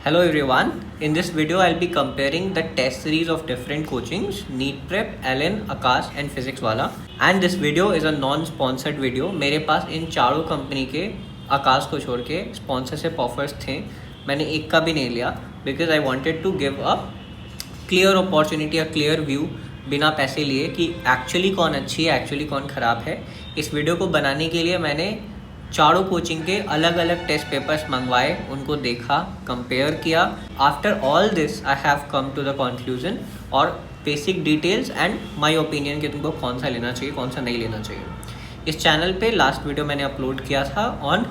Hello everyone. In this video, I'll be comparing the test series of different coachings: NEET Prep, LN, Akash and Physics वाला. And this video is a non-sponsored video. मेरे पास इन चारों company के आकाश को छोड़ के sponsorship offers थे. मैंने एक का भी नहीं लिया because I wanted to give a clear opportunity, a clear view बिना पैसे लिए कि एक्चुअली कौन अच्छी है, एक्चुअली कौन ख़राब है. इस वीडियो को बनाने के लिए मैंने चारों कोचिंग के अलग अलग टेस्ट पेपर्स मंगवाए, उनको देखा, कंपेयर किया. After all this I have come to the conclusion और basic details and my opinion कि तुमको कौन सा लेना चाहिए, कौन सा नहीं लेना चाहिए. इस चैनल पे लास्ट वीडियो मैंने अपलोड किया था on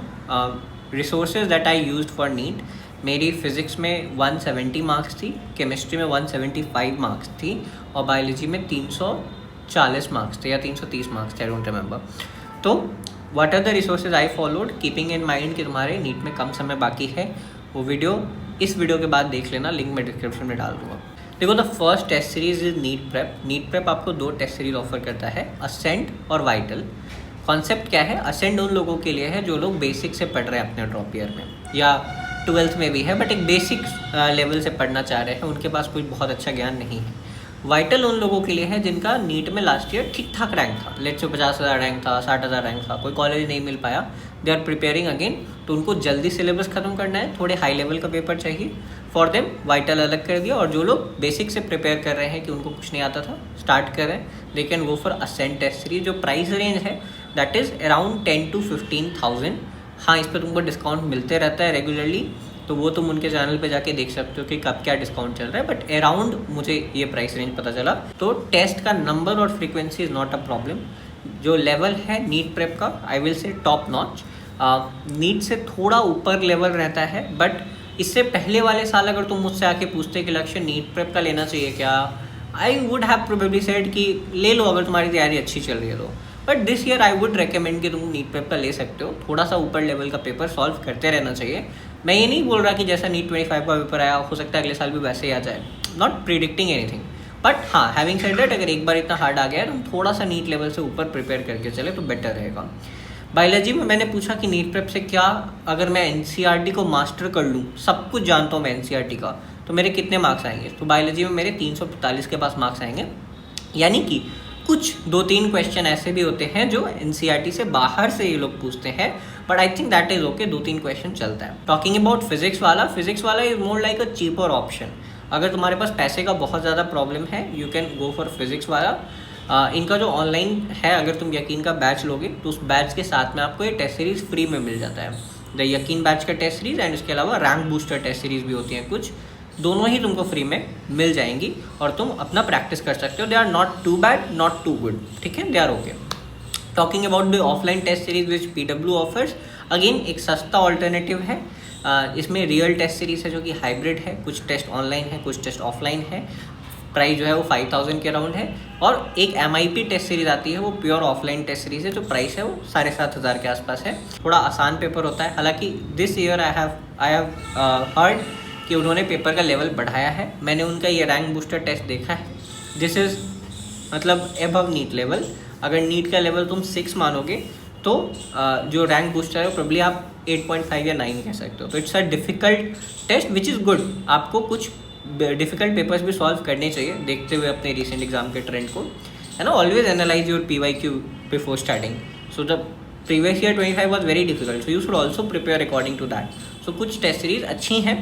resources that I used for NEET. मेरी फिज़िक्स में 170 मार्क्स थी, केमिस्ट्री में 175 मार्क्स थी और बायोलॉजी में 340 मार्क्स थे या 330 मार्क्स थे, आई डोंट रिमेंबर. तो what are the resources I followed, keeping in mind कि तुम्हारे नीट में कम समय बाकी है. वो वीडियो इस वीडियो के बाद देख लेना, लिंक मैं डिस्क्रिप्शन में डाल दूँगा. देखो, the first test series is NEET prep. NEET prep आपको दो टेस्ट सीरीज ऑफर करता है, असेंट और वाइटल. कॉन्सेप्ट क्या है? असेंट उन लोगों के लिए है जो लोग बेसिक से पढ़ रहे हैं अपने ड्रॉप ईयर में या 12th में भी है बट एक बेसिक लेवल से पढ़ना चाह रहे हैं, उनके पास कोई बहुत अच्छा ज्ञान नहीं है. वाइटल उन लोगों के लिए है जिनका नीट में लास्ट ईयर ठीक ठाक रैंक था, लेट्स से 50,000 रैंक था, 60,000 रैंक था, कोई कॉलेज नहीं मिल पाया, दे आर प्रिपेयरिंग अगेन. तो उनको जल्दी सिलेबस खत्म करना है, थोड़े हाई लेवल का पेपर चाहिए. फॉर देम वाइटल अलग कर दिया. और जो लोग बेसिक से प्रिपेयर कर रहे हैं कि उनको कुछ नहीं आता था, स्टार्ट कर रहे हैं, they can go for Ascent test series. जो प्राइस रेंज है दैट इज़ अराउंड 10 to 15,000. हाँ, इस पर तुमको डिस्काउंट मिलते रहता है रेगुलरली, तो वो तुम उनके चैनल पे जाके देख सकते हो कि कब क्या डिस्काउंट चल रहा है. बट अराउंड मुझे ये प्राइस रेंज पता चला. तो टेस्ट का नंबर और frequency is not a problem. जो लेवल है नीट प्रेप का, I will say top notch. NEET से थोड़ा ऊपर लेवल रहता है, बट इससे पहले वाले साल अगर तुम मुझसे आके पूछते कि लक्ष्य नीट प्रेप का लेना चाहिए क्या, I would have probably said कि ले लो अगर तुम्हारी तैयारी अच्छी चल रही है तो. But this year I would recommend कि तुम नीट प्रेप का ले सकते हो. थोड़ा सा ऊपर लेवल का पेपर सॉल्व करते रहना चाहिए. मैं ये नहीं बोल रहा कि जैसा नीट 25 का पेपर आया हो सकता है अगले साल भी वैसे ही आ जाए, नॉट प्रिडिक्टिंग एनीथिंग. बट हाँ, हैविंग सेड दैट, अगर एक बार इतना हार्ड आ गया है तो हम थोड़ा सा नीट लेवल से ऊपर प्रिपेयर करके चले तो बेटर रहेगा. बायोलॉजी में मैंने पूछा कि नीट प्रेप से क्या, अगर मैं एनसीईआरटी को मास्टर कर लूँ, सब कुछ जानता हूँ मैं एनसीईआरटी का, तो मेरे कितने मार्क्स आएंगे. तो बायोलॉजी में मेरे 345 के पास मार्क्स आएंगे. यानी कि कुछ 2-3 क्वेश्चन ऐसे भी होते हैं जो एनसीईआरटी से बाहर से ये लोग पूछते हैं, but I think that is okay. 2-3 question चलता है. टॉकिंग अबाउट फिजिक्स वाला is more like a cheaper option. अगर तुम्हारे पास पैसे का बहुत ज़्यादा प्रॉब्लम है, you can go for physics वाला. इनका जो ऑनलाइन है, अगर तुम यकीन का बैच लोगे तो उस बैच के साथ में आपको ये टेस्ट सीरीज़ फ्री में मिल जाता है. द यकीन बैच का टेस्ट सीरीज़ एंड उसके अलावा रैंक बूस्टर टेस्ट सीरीज़ भी होती हैं कुछ, दोनों ही तुमको फ्री में मिल जाएंगी और तुम अपना प्रैक्टिस कर सकते हो. They are not too bad, not too good, ठीक है, they are okay. Talking about the offline test series which PW offers, again एक सस्ता ऑल्टरनेटिव है. इसमें रियल टेस्ट सीरीज है जो कि हाइब्रिड है, कुछ टेस्ट ऑनलाइन है, कुछ टेस्ट ऑफलाइन है. प्राइस जो है वो 5,000 के अराउंड है. और एक MIP टेस्ट सीरीज आती है, वो प्योर ऑफलाइन टेस्ट सीरीज है, जो प्राइस है वो 7,500 के आसपास है. थोड़ा आसान पेपर होता है. हालांकि this year I have heard कि उन्होंने पेपर का लेवल बढ़ाया है. मैंने उनका ये रैंक बूस्टर टेस्ट देखा है. दिस इज़ मतलब एबव नीट लेवल. अगर नीट का लेवल तुम 6 मानोगे तो जो रैंक बूस्टर है वो प्रॉब्ली आप 8.5 या 9 कह सकते हो. तो it's a difficult test which is good. आपको कुछ डिफ़िकल्ट पेपर्स भी सॉल्व करने चाहिए देखते हुए अपने रिसेंट एग्जाम के ट्रेंड को, है ना. Always analyse your PYQ before starting. So the previous year 25 was very difficult, so you should also prepare according to that. So कुछ टेस्ट सीरीज अच्छी हैं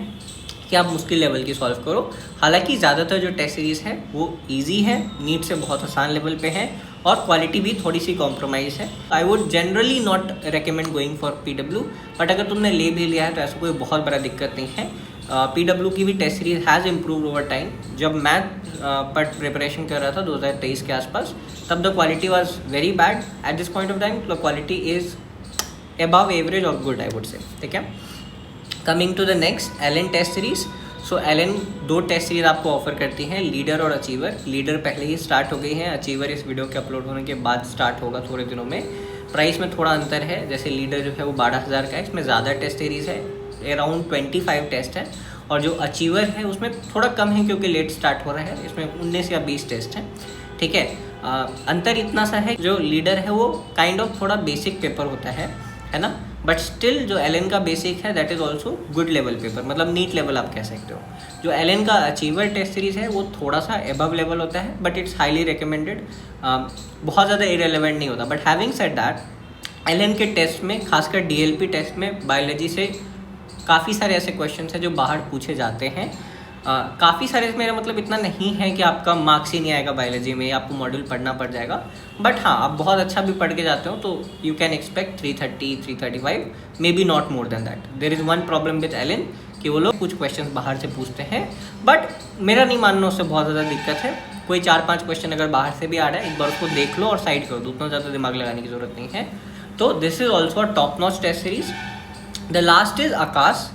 कि आप मुश्किल लेवल की सॉल्व करो. हालांकि ज़्यादातर जो टेस्ट सीरीज़ है वो इजी है, नीट से बहुत आसान लेवल पे है और क्वालिटी भी थोड़ी सी कॉम्प्रोमाइज़ है. I would generally not recommend going for PW, but अगर तुमने ले भी लिया है तो ऐसा कोई बहुत बड़ा दिक्कत नहीं है. PW की भी test series has improve over time. जब मैं पर प्रिपरेशन कर रहा था 2023 के आसपास, तब the quality was very bad. At this point of time the quality is above average और गुड, आई वुड से, ठीक है. Coming to the next, LN test series. So LN 2 test series आपको ऑफर करती हैं, leader और achiever. Leader पहले ही start हो गई है, अचीवर इस वीडियो के अपलोड होने के बाद स्टार्ट होगा थोड़े दिनों में. प्राइस में थोड़ा अंतर है, जैसे लीडर जो है वो 12,000 का है, इसमें ज़्यादा टेस्ट सीरीज़ है, अराउंड 25 टेस्ट है. और जो अचीवर है उसमें थोड़ा कम है क्योंकि लेट स्टार्ट हो रहा है, इसमें 19 या 20 टेस्ट हैं, ठीक है. अंतर इतना सा है, जो लीडर है वो काइंड ऑफ थोड़ा बेसिक पेपर होता है ना. बट स्टिल जो एलन का बेसिक है that is also good level paper, मतलब नीट लेवल आप कह सकते हो। जो एलन का अचीवर टेस्ट सीरीज़ है वो थोड़ा सा एबव लेवल होता है, बट इट्स हाईली रिकमेंडेड, बहुत ज़्यादा इरेलीवेंट नहीं होता। But having said that Allen के टेस्ट में, खासकर डीएलपी टेस्ट में बायोलॉजी से काफ़ी सारे ऐसे क्वेश्चन हैं जो बाहर पूछे जाते हैं। काफ़ी सारे, मेरा मतलब इतना नहीं है कि आपका मार्क्स ही नहीं आएगा बायोलॉजी में, आपको मॉड्यूल पढ़ना पड़ जाएगा, बट हाँ आप बहुत अच्छा भी पढ़ के जाते हो तो you can expect 330, 335, maybe not more than that. There is one problem with Allen कि वो लोग कुछ क्वेश्चंस बाहर से पूछते हैं, बट मेरा नहीं मानना उससे बहुत ज़्यादा दिक्कत है। कोई 4-5 क्वेश्चन अगर बाहर से भी आ रहा है, एक बार उसको देख लो और साइड कर दो, उतना ज़्यादा दिमाग लगाने की ज़रूरत नहीं है। तो this is also a top notch test series. The last is Aakash.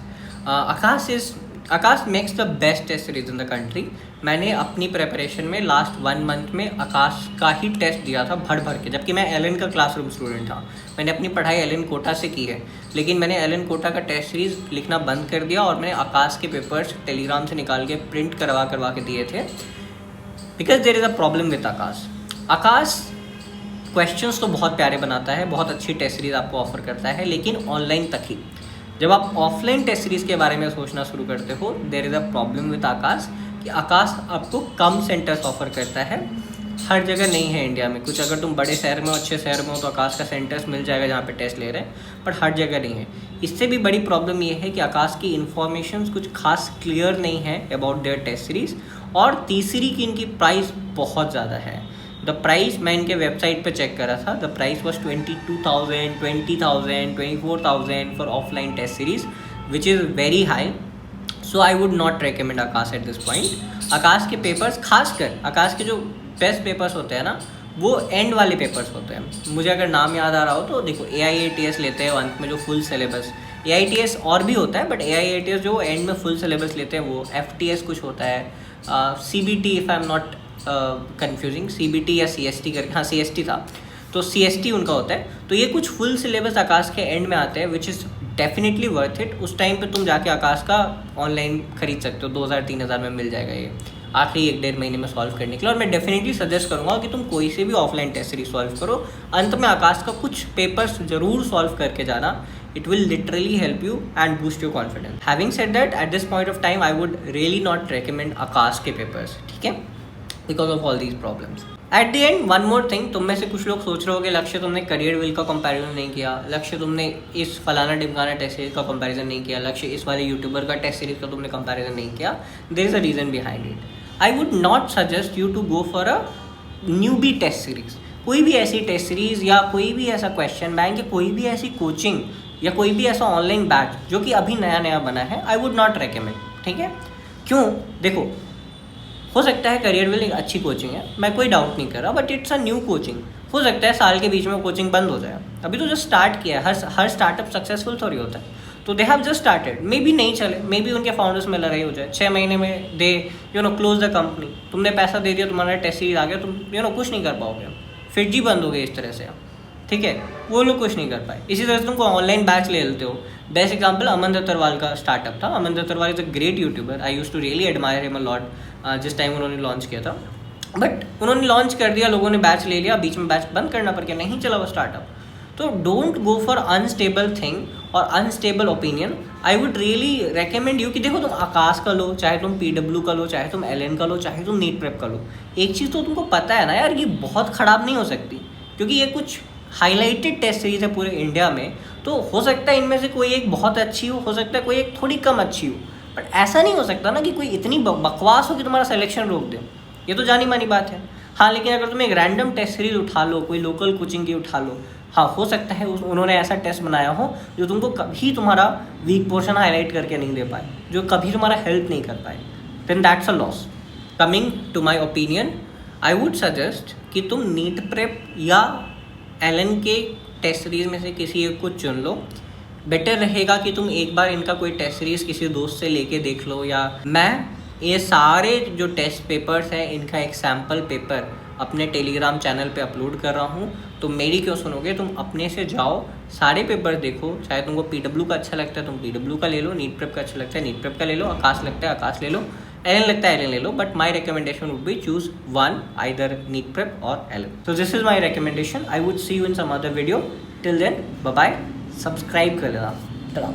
Aakash makes the best test series in the country. मैंने अपनी प्रेपरेशन में लास्ट 1 मंथ में आकाश का ही टेस्ट दिया था भर के, जबकि मैं एलन का क्लासरूम स्टूडेंट था। मैंने अपनी पढ़ाई एलन कोटा से की है, लेकिन मैंने एलन कोटा का टेस्ट सीरीज़ लिखना बंद कर दिया और मैंने आकाश के पेपर्स टेलीग्राम से निकाल के प्रिंट करवा के दिए थे, because there is a problem with Aakash questions तो बहुत प्यारे बनाता है, बहुत अच्छी टेस्ट सीरीज़ आपको ऑफर करता है, लेकिन ऑनलाइन तक ही। जब आप ऑफलाइन टेस्ट सीरीज़ के बारे में सोचना शुरू करते हो, there is a problem with Aakash कि आकाश आपको कम सेंटर्स ऑफर करता है, हर जगह नहीं है इंडिया में। कुछ अगर तुम बड़े शहर में हो, अच्छे शहर में हो, तो आकाश का सेंटर्स मिल जाएगा जहाँ पे टेस्ट ले रहे हैं, बट हर जगह नहीं है। इससे भी बड़ी प्रॉब्लम ये है कि आकाश की इन्फॉर्मेशन कुछ खास क्लियर नहीं है अबाउट देयर टेस्ट सीरीज़, और तीसरी कि इनकी प्राइस बहुत ज़्यादा है। द प्राइस मैं इनके वेबसाइट पे चेक करा था, the price was 22,000, 20,000, 24,000 for offline test series, which is very high. So I would not recommend Aakash at this point. Aakash के पेपर्स, खासकर आकाश के जो बेस्ट पेपर्स होते हैं ना, वो एंड वाले पेपर्स होते हैं। मुझे अगर नाम याद आ रहा हो तो देखो, AIATS लेते हैं अंत में जो फुल सिलेबस, AITS और भी होता है, बट AIATS जो एंड में फुल सिलेबस लेते हैं वो, FTS कुछ होता है, CBT if I am not confusing, CBT या CST करके, हाँ CST था, तो CST उनका होता है। तो ये कुछ फुल सिलेबस आकाश के एंड में आते हैं, which is definitely worth it. उस टाइम पे तुम जाके आकाश का ऑनलाइन खरीद सकते हो, 2,000-3,000 में मिल जाएगा ये आखिरी 1-1.5 महीने में सॉल्व करने के लिए। और मैं डेफिनेटली सजेस्ट करूँगा कि तुम कोई से भी ऑफलाइन टेस्ट सीरीज सॉल्व करो, अंत में आकाश का कुछ पेपर्स जरूर सॉल्व करके जाना। It will literally help you and boost your confidence. Having said that, at this point of time, I would really not recommend आकाश के पेपर्स, ठीक है, because of all these problems. At the end, one more thing, तुम में से कुछ लोग सोच रहे हो कि लक्ष्य तुमने करियर विल का कंपैरिजन नहीं किया, लक्ष्य तुमने इस फलाना डिमकाना टेस्ट सीरीज का कंपैरिजन नहीं किया, लक्ष्य इस वाले यूट्यूबर का टेस्ट सीरीज का तुमने कंपैरिजन नहीं किया। There is a reason behind it. I would not suggest you to go for a newbie test series. कोई भी ऐसी टेस्ट सीरीज या कोई भी ऐसा क्वेश्चन बैंक या कोई भी ऐसी कोचिंग या कोई भी ऐसा ऑनलाइन बैच जो कि अभी नया बना है, आई वुड नॉट रेकमेंड, ठीक है। क्यों? देखो, हो सकता है करियर विल एक अच्छी कोचिंग है, मैं कोई डाउट नहीं कर रहा, but it's a new coaching. हो सकता है साल के बीच में कोचिंग बंद हो जाए, अभी तो जस्ट स्टार्ट किया है, हर स्टार्टअप सक्सेसफुल थोड़ी होता है। तो they have just started, may be नहीं चले, मे बी उनके फाउंडर्स में लड़ाई हो जाए, 6 महीने में दे क्लोज द कंपनी। तुमने पैसा दे दिया, तुम्हारा टेस्ट सीरीज आ गया, तुम कुछ नहीं कर पाओगे, फिर जी बंद हो गई इस तरह से, ठीक है, वो लोग कुछ नहीं कर पाए। इसी तरह से तुमको ऑनलाइन बैच ले लेते हो। बेस्ट एग्जांपल अमन दत्तरवाल का स्टार्टअप था। Aman Dattarwal is a great YouTuber, I used to really admire him a lot जिस टाइम उन्होंने लॉन्च किया था, बट उन्होंने लॉन्च कर दिया, लोगों ने बैच ले लिया, बीच में बैच बंद करना पड़ गया, नहीं चला वो स्टार्टअप। तो don't go for unstable thing और unstable opinion. I would really recommend you कि देखो, तुम आकाश का लो, चाहे तुम PW का लो, चाहे तुम LN का लो, चाहे तुम नीट प्रेप का लो, एक चीज़ तो तुमको पता है ना यार, ये बहुत ख़राब नहीं हो सकती, क्योंकि ये कुछ हाईलाइटेड टेस्ट सीरीज है पूरे इंडिया में। तो हो सकता है इनमें से कोई एक बहुत अच्छी हो सकता है कोई एक थोड़ी कम अच्छी हो, बट ऐसा नहीं हो सकता ना कि कोई इतनी बकवास हो कि तुम्हारा सिलेक्शन रोक दे। ये तो जानी मानी बात है। हाँ, लेकिन अगर तुम एक रैंडम टेस्ट सीरीज उठा लो, कोई लोकल कोचिंग की उठा लो, हाँ हो सकता है उन्होंने ऐसा टेस्ट बनाया हो जो तुमको कभी तुम्हारा वीक पोर्शन हाईलाइट करके नहीं दे पाए, जो कभी तुम्हारा हेल्प नहीं कर पाए, then that's a loss. Coming to my opinion, I would suggest कि तुम नीट प्रेप या LN के टेस्ट सीरीज़ में से किसी एक को चुन लो। बेटर रहेगा कि तुम एक बार इनका कोई टेस्ट सीरीज़ किसी दोस्त से लेके देख लो, या मैं ये सारे जो टेस्ट पेपर्स हैं इनका एक सैम्पल पेपर अपने टेलीग्राम चैनल पे अपलोड कर रहा हूँ। तो मेरी क्यों सुनोगे, तुम अपने से जाओ, सारे पेपर देखो। चाहे तुमको PW का अच्छा लगता है तुम PW का ले लो, नीट प्रेप का अच्छा लगता है नीट प्रेप का ले लो, आकाश लगता है आकाश ले लो, LN लगता है LN ले लो, but my recommendation would be choose one, either NEET prep और LN. So this is my recommendation. I would see you in some other video. Till then, bye bye. Subscribe कर लेना। चलो